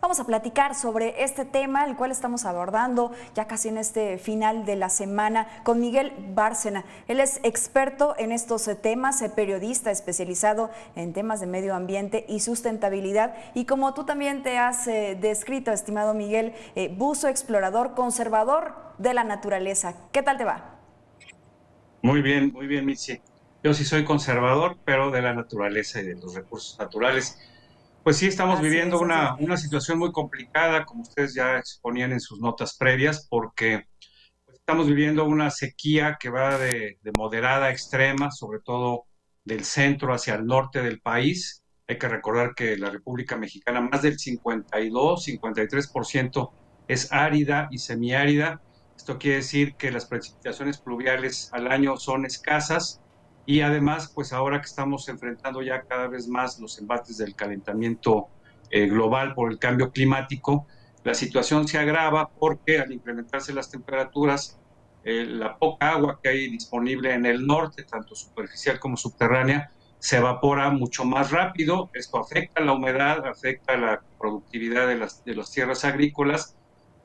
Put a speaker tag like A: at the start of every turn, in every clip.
A: Vamos a platicar sobre este tema, el cual estamos abordando ya casi en este final de la semana con Miguel Bárcena. Él es experto en estos temas, periodista especializado en temas de medio ambiente y sustentabilidad. Y como tú también te has descrito, estimado Miguel, buzo, explorador, conservador de la naturaleza. ¿Qué tal te va?
B: Muy bien, Mitzi. Yo sí soy conservador, pero de la naturaleza y de los recursos naturales. Pues sí, estamos
A: Así
B: viviendo
A: es, así es.
B: una situación muy complicada, como ustedes ya exponían en sus notas previas, porque pues, estamos viviendo una sequía que va de moderada a extrema, sobre todo del centro hacia el norte del país. Hay que recordar que la República Mexicana, más del 53% es árida y semiárida. Esto quiere decir que las precipitaciones pluviales al año son escasas y además, pues ahora que estamos enfrentando ya cada vez más los embates del calentamiento global por el cambio climático, la situación se agrava porque al incrementarse las temperaturas, la poca agua que hay disponible en el norte, tanto superficial como subterránea, se evapora mucho más rápido. Esto afecta la humedad, afecta la productividad de las tierras agrícolas,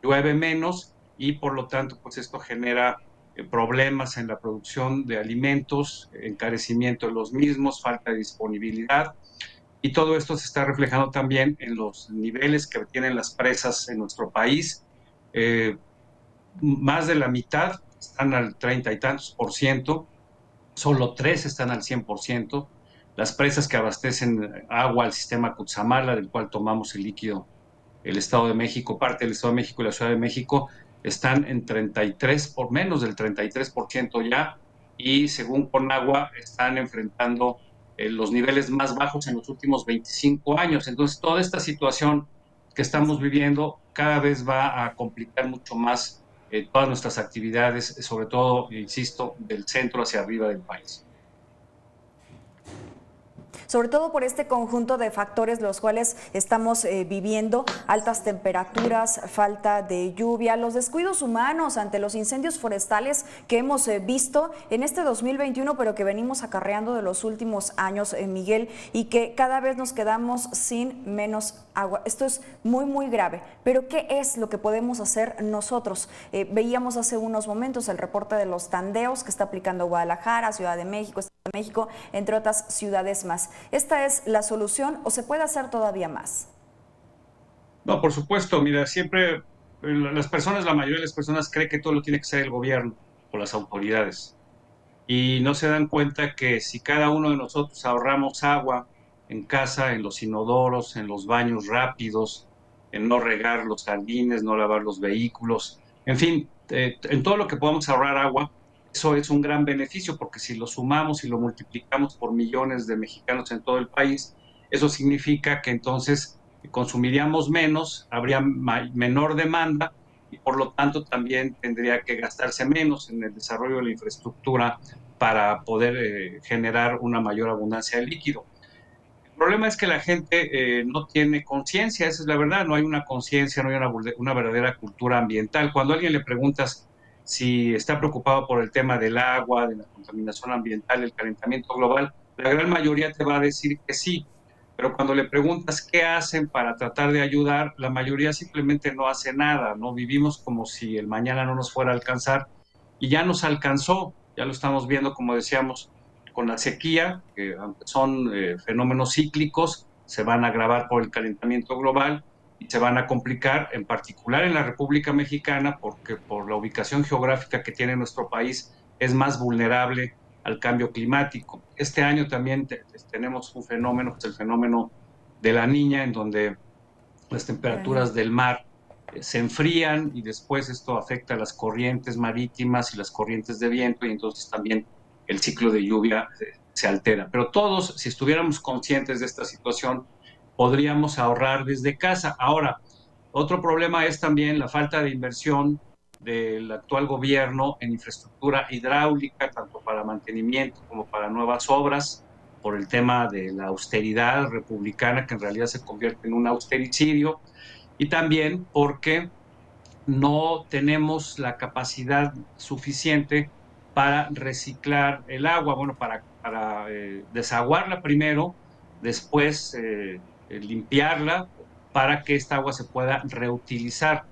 B: llueve menos y por lo tanto, pues esto genera problemas en la producción de alimentos, encarecimiento de los mismos, falta de disponibilidad. Y todo esto se está reflejando también en los niveles que tienen las presas en nuestro país. Eh, Más de la mitad están al 30 y tantos por ciento, solo tres están al 100%. Las presas que abastecen agua al sistema Cutzamala, del cual tomamos el líquido el Estado de México, parte del Estado de México y la Ciudad de México, están en 33, por menos del 33% ya, y según Conagua están enfrentando los niveles más bajos en los últimos 25 años. Entonces, toda esta situación que estamos viviendo cada vez va a complicar mucho más todas nuestras actividades, sobre todo, insisto, del centro hacia arriba del país.
A: Sobre todo por este conjunto de factores los cuales estamos viviendo, altas temperaturas, falta de lluvia, los descuidos humanos ante los incendios forestales que hemos visto en este 2021, pero que venimos acarreando de los últimos años, Miguel, y que cada vez nos quedamos sin menos agua. Esto es muy, muy grave, pero ¿qué es lo que podemos hacer nosotros? Veíamos hace unos momentos el reporte de los tandeos que está aplicando Guadalajara, Ciudad de México, México, entre otras ciudades más. ¿Esta es la solución o se puede hacer todavía más?
B: No, por supuesto, mira, siempre las personas, la mayoría de las personas cree que todo lo tiene que ser el gobierno o las autoridades y no se dan cuenta que si cada uno de nosotros ahorramos agua en casa, en los inodoros, en los baños rápidos, en no regar los jardines, no lavar los vehículos, en fin, en todo lo que podamos ahorrar agua, eso es un gran beneficio porque si lo sumamos y lo multiplicamos por millones de mexicanos en todo el país, eso significa que entonces consumiríamos menos, habría menor demanda y por lo tanto también tendría que gastarse menos en el desarrollo de la infraestructura para poder generar una mayor abundancia de líquido. El problema es que la gente no tiene conciencia, esa es la verdad, no hay una conciencia, no hay una verdadera cultura ambiental. Cuando a alguien le preguntas si está preocupado por el tema del agua, de la contaminación ambiental, el calentamiento global, la gran mayoría te va a decir que sí, pero cuando le preguntas qué hacen para tratar de ayudar, la mayoría simplemente no hace nada, ¿no? Vivimos como si el mañana no nos fuera a alcanzar y ya nos alcanzó, ya lo estamos viendo, como decíamos, con la sequía, que aunque son fenómenos cíclicos, se van a agravar por el calentamiento global y se van a complicar, en particular en la República Mexicana, porque por la ubicación geográfica que tiene nuestro país es más vulnerable al cambio climático. Este año también tenemos un fenómeno, que es el fenómeno de la Niña, en donde las
A: De la niña.
B: temperaturas del mar se enfrían y después esto afecta a las corrientes marítimas y las corrientes de viento y entonces también el ciclo de lluvia se altera. Pero todos, si estuviéramos conscientes de esta situación, podríamos ahorrar desde casa. Ahora, otro problema es también la falta de inversión del actual gobierno en infraestructura hidráulica, tanto para mantenimiento como para nuevas obras, por el tema de la austeridad republicana, que en realidad se convierte en un austericidio, y también porque no tenemos la capacidad suficiente para reciclar el agua, bueno, para desaguarla primero, después limpiarla. para que esta agua se pueda reutilizar.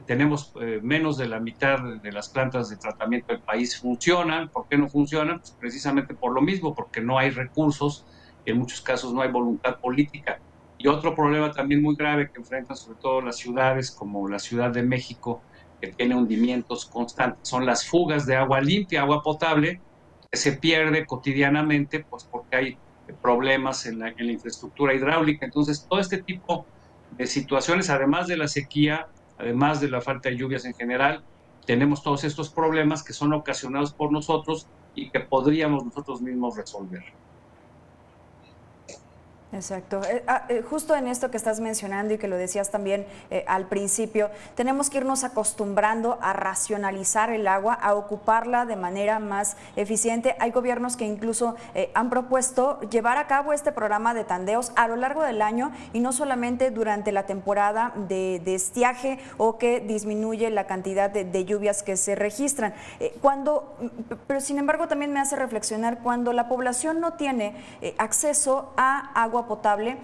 B: Tenemos menos de la mitad de las plantas de tratamiento del país funcionan. ¿Por qué no funcionan? Pues precisamente por lo mismo, porque no hay recursos y en muchos casos no hay voluntad política. Y otro problema también muy grave que enfrentan sobre todo las ciudades como la Ciudad de México, que tiene hundimientos constantes, son las fugas de agua limpia, agua potable, que se pierde cotidianamente, pues porque hay problemas en la infraestructura hidráulica. Entonces, todo este tipo de situaciones, además de la sequía, además de la falta de lluvias en general, tenemos todos estos problemas que son ocasionados por nosotros y que podríamos nosotros mismos resolver.
A: Exacto. Justo en esto que estás mencionando y que lo decías también al principio, tenemos que irnos acostumbrando a racionalizar el agua, a ocuparla de manera más eficiente. Hay gobiernos que incluso han propuesto llevar a cabo este programa de tandeos a lo largo del año y no solamente durante la temporada de estiaje o que disminuye la cantidad de lluvias que se registran. Pero sin embargo también me hace reflexionar cuando la población no tiene acceso a agua potable,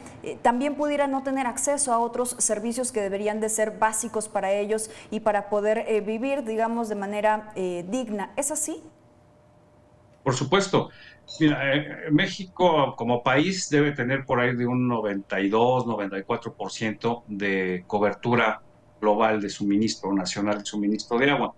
A: también pudiera no tener acceso a otros servicios que deberían de ser básicos para ellos y para poder vivir, digamos, de manera digna. ¿Es así?
B: Por supuesto. Mira, México como país debe tener por ahí de un 92-94% de cobertura global de suministro nacional, de suministro de agua.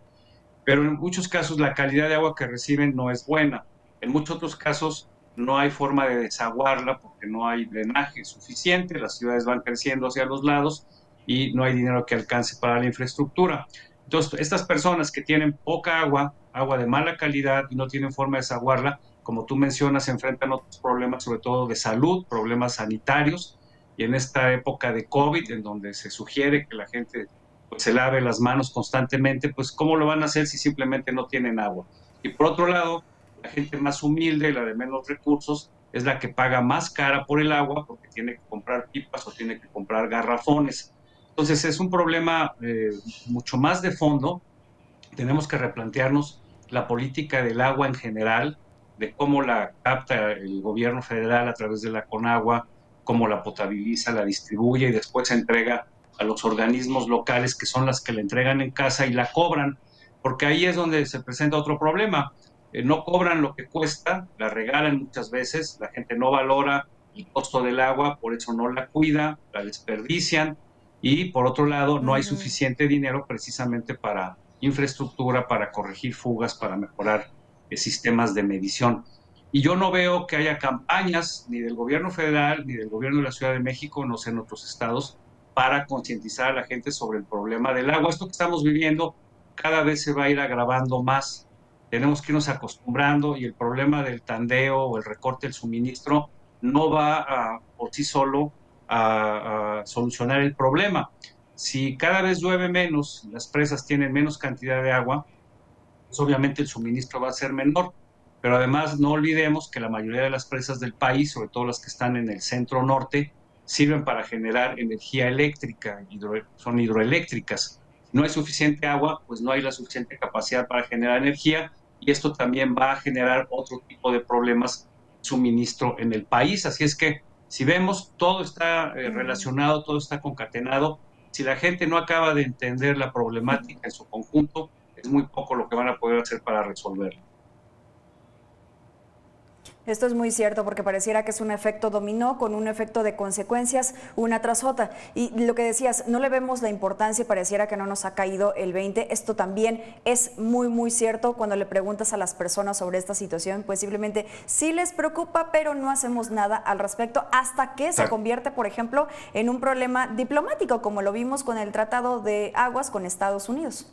B: Pero en muchos casos la calidad de agua que reciben no es buena. En muchos otros casos no hay forma de desaguarla porque no hay drenaje suficiente, las ciudades van creciendo hacia los lados y no hay dinero que alcance para la infraestructura. Entonces, estas personas que tienen poca agua, agua de mala calidad y no tienen forma de desaguarla, como tú mencionas, se enfrentan a otros problemas, sobre todo de salud, problemas sanitarios. Y en esta época de COVID, en donde se sugiere que la gente pues, se lave las manos constantemente, pues ¿cómo lo van a hacer si simplemente no tienen agua? Y por otro lado, la gente más humilde, la de menos recursos, es la que paga más cara por el agua porque tiene que comprar pipas o tiene que comprar garrafones. Entonces es un problema mucho más de fondo. Tenemos que replantearnos la política del agua en general, de cómo la capta el gobierno federal a través de la Conagua, cómo la potabiliza, la distribuye y después se entrega a los organismos locales que son las que la entregan en casa y la cobran, porque ahí es donde se presenta otro problema. No cobran lo que cuesta, la regalan muchas veces, la gente no valora el costo del agua, por eso no la cuida, la desperdician y por otro lado no hay suficiente dinero precisamente para infraestructura, para corregir fugas, para mejorar sistemas de medición. Y yo no veo que haya campañas ni del gobierno federal ni del gobierno de la Ciudad de México, no sé, en otros estados, para concientizar a la gente sobre el problema del agua. Esto que estamos viviendo cada vez se va a ir agravando más. Tenemos que irnos acostumbrando y el problema del tandeo o el recorte del suministro no va por sí solo a solucionar el problema. Si cada vez llueve menos, las presas tienen menos cantidad de agua, pues obviamente el suministro va a ser menor. Pero además no olvidemos que la mayoría de las presas del país, sobre todo las que están en el centro norte, sirven para generar energía eléctrica, son hidroeléctricas. Si no hay suficiente agua, pues no hay la suficiente capacidad para generar energía y esto también va a generar otro tipo de problemas de suministro en el país. Así es que si vemos, todo está relacionado, todo está concatenado. Si la gente no acaba de entender la problemática en su conjunto, es muy poco lo que van a poder hacer para resolverlo.
A: Esto es muy cierto porque pareciera que es un efecto dominó con un efecto de consecuencias una tras otra. Y lo que decías, no le vemos la importancia y pareciera que no nos ha caído el 20. Esto también es muy, muy cierto cuando le preguntas a las personas sobre esta situación, pues simplemente sí les preocupa, pero no hacemos nada al respecto hasta que se convierte, por ejemplo, en un problema diplomático, como lo vimos con el Tratado de Aguas con Estados Unidos.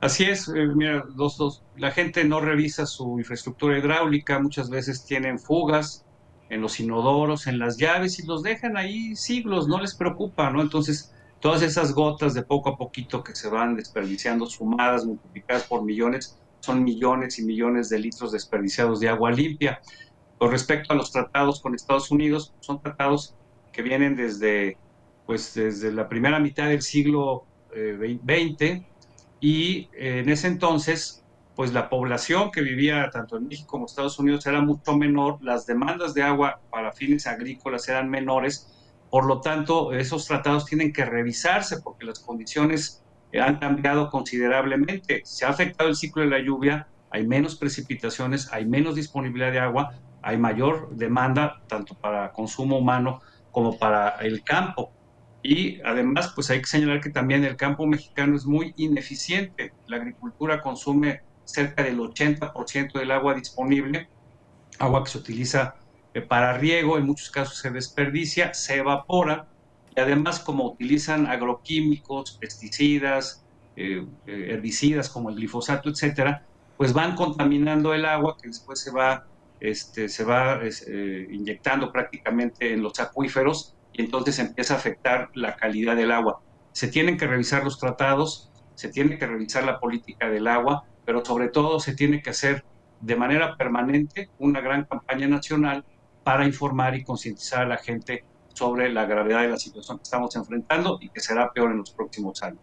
B: Así es, mira, la gente no revisa su infraestructura hidráulica, muchas veces tienen fugas en los inodoros, en las llaves y los dejan ahí siglos, no les preocupa, ¿no? Entonces, todas esas gotas de poco a poquito que se van desperdiciando, sumadas, multiplicadas por millones, son millones y millones de litros desperdiciados de agua limpia. Con respecto a los tratados con Estados Unidos, son tratados que vienen desde la primera mitad del siglo XX y en ese entonces, pues la población que vivía tanto en México como en Estados Unidos era mucho menor, las demandas de agua para fines agrícolas eran menores Por lo tanto, esos tratados tienen que revisarse porque las condiciones han cambiado considerablemente. Se ha afectado el ciclo de la lluvia, hay menos precipitaciones, hay menos disponibilidad de agua, hay mayor demanda tanto para consumo humano como para el campo. Y además, pues hay que señalar que también el campo mexicano es muy ineficiente. La agricultura consume cerca del 80% del agua disponible, agua que se utiliza para riego, en muchos casos se desperdicia, se evapora, y además como utilizan agroquímicos, pesticidas, herbicidas como el glifosato, etcétera, pues van contaminando el agua que después se va inyectando prácticamente en los acuíferos y entonces empieza a afectar la calidad del agua. Se tienen que revisar los tratados, se tiene que revisar la política del agua, pero sobre todo se tiene que hacer de manera permanente una gran campaña nacional para informar y concientizar a la gente sobre la gravedad de la situación que estamos enfrentando y que será peor en los próximos años.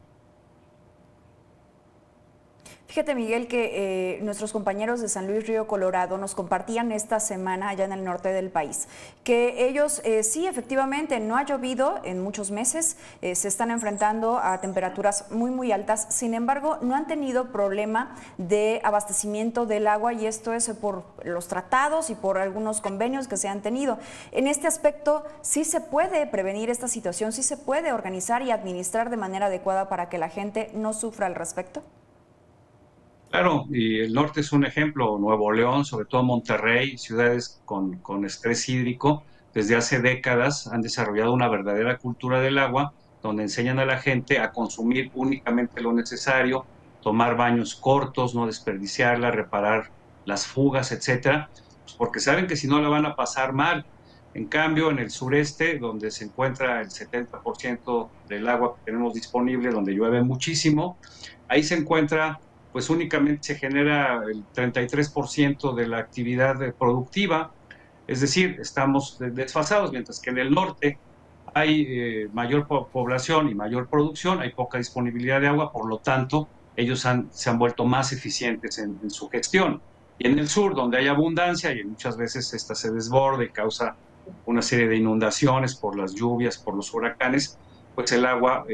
A: Fíjate, Miguel, que nuestros compañeros de San Luis Río Colorado nos compartían esta semana allá en el norte del país, que ellos sí, efectivamente, no ha llovido en muchos meses, se están enfrentando a temperaturas muy, muy altas, sin embargo, no han tenido problema de abastecimiento del agua y esto es por los tratados y por algunos convenios que se han tenido. En este aspecto, sí se puede prevenir esta situación, sí se puede organizar y administrar de manera adecuada para que la gente no sufra al respecto.
B: Claro, y el norte es un ejemplo, Nuevo León, sobre todo Monterrey, ciudades con estrés hídrico, desde hace décadas han desarrollado una verdadera cultura del agua, donde enseñan a la gente a consumir únicamente lo necesario, tomar baños cortos, no desperdiciarla, reparar las fugas, etcétera, pues porque saben que si no la van a pasar mal. En cambio, en el sureste, donde se encuentra el 70% del agua que tenemos disponible, donde llueve muchísimo, ahí se encuentra pues únicamente se genera el 33% de la actividad productiva, es decir, estamos desfasados, mientras que en el norte hay mayor población y mayor producción, hay poca disponibilidad de agua, por lo tanto, ellos se han vuelto más eficientes en su gestión. Y en el sur, donde hay abundancia y muchas veces esta se desborda y causa una serie de inundaciones por las lluvias, por los huracanes, pues el agua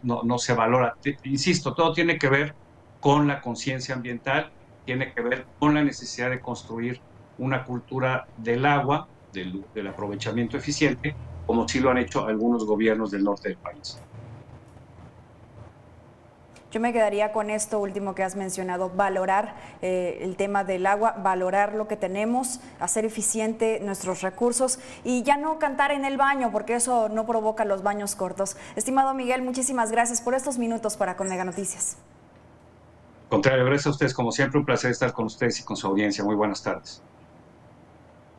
B: no se valora. Insisto, todo tiene que ver con la conciencia ambiental, tiene que ver con la necesidad de construir una cultura del agua, del aprovechamiento eficiente, como sí lo han hecho algunos gobiernos del norte del país.
A: Yo me quedaría con esto último que has mencionado, valorar el tema del agua, valorar lo que tenemos, hacer eficiente nuestros recursos y ya no cantar en el baño, porque eso no provoca los baños cortos. Estimado Miguel, muchísimas gracias por estos minutos para con Mega Noticias.
B: Contrario, gracias a ustedes, como siempre, un placer estar con ustedes y con su audiencia. Muy buenas tardes.